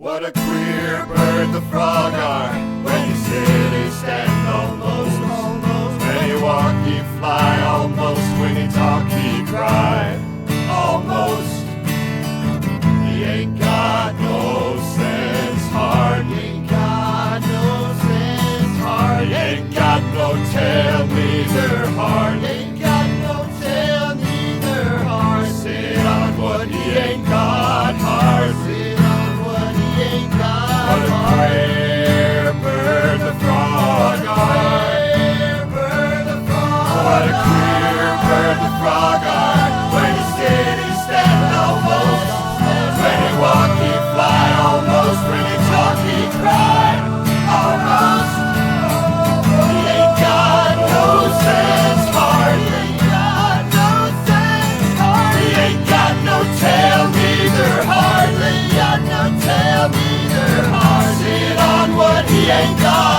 What a queer bird the frog are. When you sit, he stand almost. When you walk, he fly almost. When you talk, he cry almost. He ain't got no sense, hardly. Ain't got no sense, hardly. He ain't got no tail, neither heart. Ain't got no tail, neither heart. Sit on what he ain't got heart. Sit on what he ain't got heart. What a queer bird the frog are. What a queer bird the frog are. When he sit, he stand almost. When he walk, he fly almost. When he talk, he cry almost. He ain't got no sense, hardly. Got no sense, hardly. He ain't got no tail, neither hardly. Got no tail, neither hard. Sit on what he ain't got.